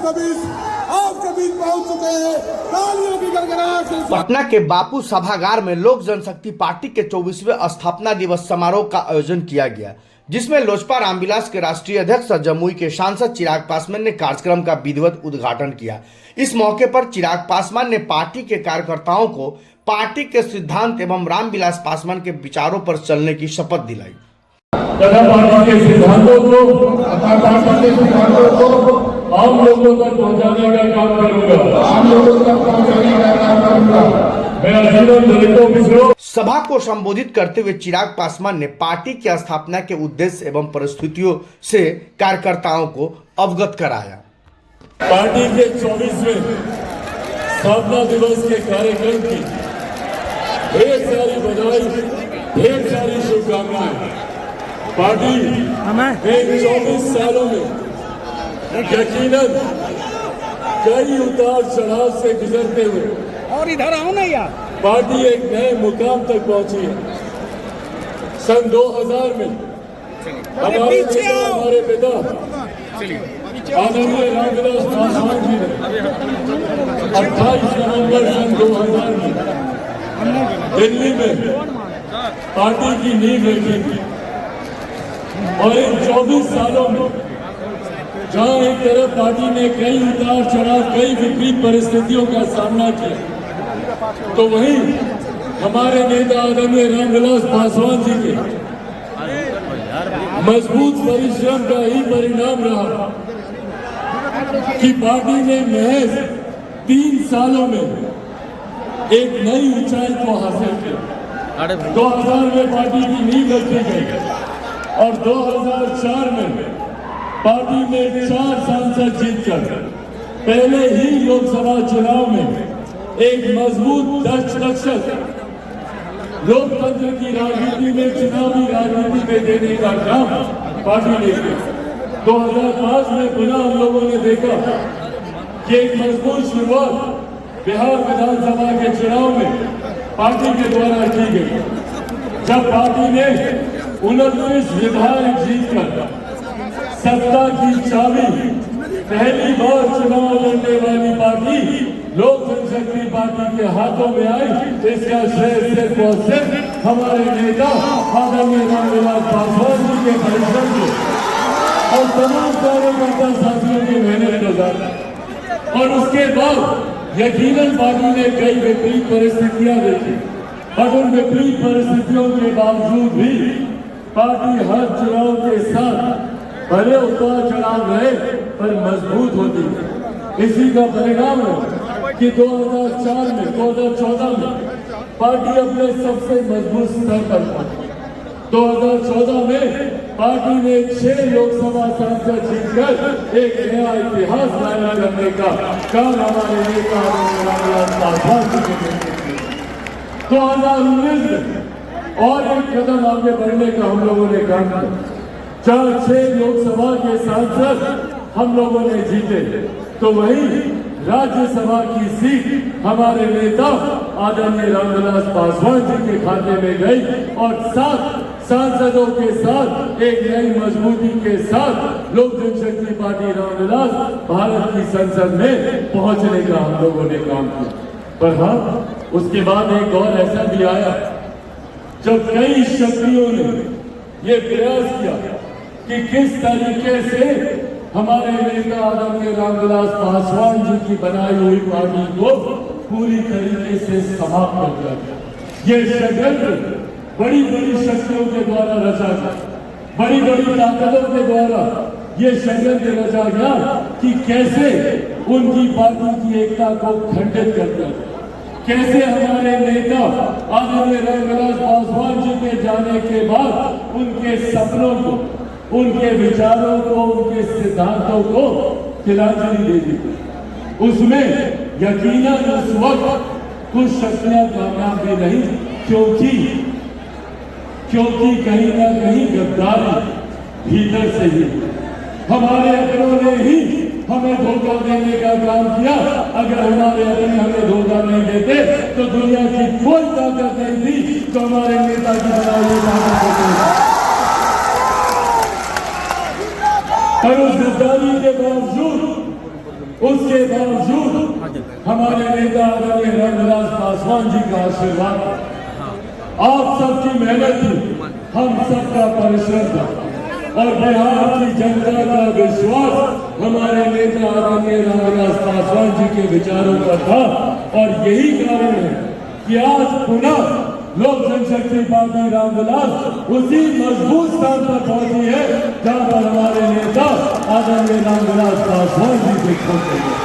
के बीच आपके बीच पहुंच चुके हैं। तालियों की गड़गड़ाहट से पटना के बापू सभागार में लोक जनशक्ति पार्टी के 24वें स्थापना दिवस समारोह का आयोजन किया गया, जिसमें लोजपा रामविलास के राष्ट्रीय अध्यक्ष और जमुई के सांसद चिराग पासवान ने कार्यक्रम का विधिवत उद्घाटन किया। इस मौके पर चिराग पासवान ने पार्टी के कार्यकर्ताओं को पार्टी के सिद्धांत एवं रामविलास पासवान के विचारों पर चलने की शपथ दिलाई। तथा पार्टी के सिद्धांतों को आम लोगों तक पहुंचाने का काम करूंगा। सभा को संबोधित करते हुए चिराग पासवान ने पार्टी की स्थापना के उद्देश्य एवं परिस्थितियों से कार्यकर्ताओं को अवगत कराया। पार्टी के 24वें स्थापना दिवस के कार्यक्रम की ढेर सारी बधाई, ढेर सारी शुभकामनाएं। पार्टी इन 24 सालों में यकीनन कई उतार चढ़ाव से गुजरते हुए और इधर आओ ना यार, पार्टी एक नए मुकाम तक पहुंची है। सन 2000 में हमारे पिता आदरणीय रामविलास पासवान जी ने 28 नवंबर सन 2000 में दिल्ली में पार्टी की नींव रखी थी। और इन 24 सालों में जहां एक तरफ पार्टी ने कई उतार चढ़ाव, कई विपरीत परिस्थितियों का सामना किया, तो वहीं हमारे नेता आदरणीय रामविलास पासवान जी के मजबूत परिश्रम का ही परिणाम रहा कि पार्टी ने महज 3 सालों में एक नई ऊंचाई को हासिल किया। 2000 में पार्टी की नींव रखी गई और 2004 में पार्टी ने 4 सांसद जीतकर पहले ही लोकसभा चुनाव में एक मजबूत 10% लोकतंत्र की राजनीति में, चुनावी राजनीति में देने का काम पार्टी ने किया। 2005 में पुनः हम लोगों ने देखा कि एक मजबूत शुरुआत बिहार विधानसभा के चुनाव में पार्टी के द्वारा की गई, जब पार्टी ने 29 विधायक जीतकर सत्ता की चाबी पहली बार चुनाव लड़ने वाली पार्टी लोक जनशक्ति पार्टी के हाथों में आई। इसका श्रेय सिर्फ और सिर्फ हमारे नेता आदरणीय रामविलास पासवान जी के परिश्रम को और तमाम कार्यकर्ता साथियों की मेहनत को जाना। और उसके बाद यकीनन पार्टी ने कई विपरीत परिस्थितियां देखी, और उन विपरीत परिस्थितियों के बावजूद भी पार्टी हर चुनाव के साथ भले उतार चढ़ाव रहे पर मजबूत होती है। इसी का परिणाम है कि 2014 में पार्टी अपने सबसे मजबूत स्तर पर पहुंची। 2014 में पार्टी ने 6 लोकसभा सांसद जीतकर एक नया इतिहास कायम करने का काम हमारे नेता रामविलास पासवान जी ने किया। 2019 में और एक कदम आगे बढ़ने का हम लोगों ने काम किया। 6 लोकसभा के सांसद हम लोगों ने जीते, तो वहीं राज्यसभा की सीट हमारे नेता आदरणीय रामविलास पासवान जी के खाते में गई और 7 सांसदों के साथ एक नई मजबूती के साथ लोक जनशक्ति पार्टी रामविलास भारत की संसद में पहुंचने का हम लोगों ने काम किया। पर हाँ, उसके बाद एक और ऐसा भी आया जब कई शक्तियों ने ये प्रयास किया कि किस तरीके से हमारे नेता आदरणीय रामविलास पासवान जी की बनाई हुई पार्टी को पूरी तरीके से समाप्त कर दिया। ये षड्यंत्र बड़ी बड़ी शक्तियों के द्वारा रचा गया, बड़ी बड़ी ताकतों के द्वारा ये षड्यंत्र रचा गया कि कैसे उनकी पार्टी की एकता को खंडित कर दिया, कैसे हमारे नेता आदरणीय रामविलास पासवान जी के जाने के बाद उनके सपनों को, उनके विचारों को, उनके सिद्धांतों को तिलांजलि दे दी। उसमें यकीनन उस वक्त कुछ शक्तियां कामयाब भी नहीं, क्योंकि कहीं ना कहीं गद्दारी भीतर से ही हमारे अपनों ने ही हमें धोखा देने का काम किया। अगर हमारे अपने हमें धोखा नहीं देते तो दुनिया की कोई ताकत नहीं थी तो हमारे नेता की बनाई ताकत। पर उस गद्दारी के बावजूद उसके बावजूद हमारे नेता आदरणीय रामविलास पासवान जी का आशीर्वाद, आप सबकी मेहनत थी, हम सबका परिश्रम था और बिहार की जनता का विश्वास हमारे नेता आदरणीय रामविलास पासवान जी के विचारों पर था। और यही कारण है कि आज पुनः लोक जनशक्ति पार्टी रामविलास उसी मजबूत स्थान पर पहुंची है जहां पर हमारे नेता आदरणीय रामविलास पासवान जी से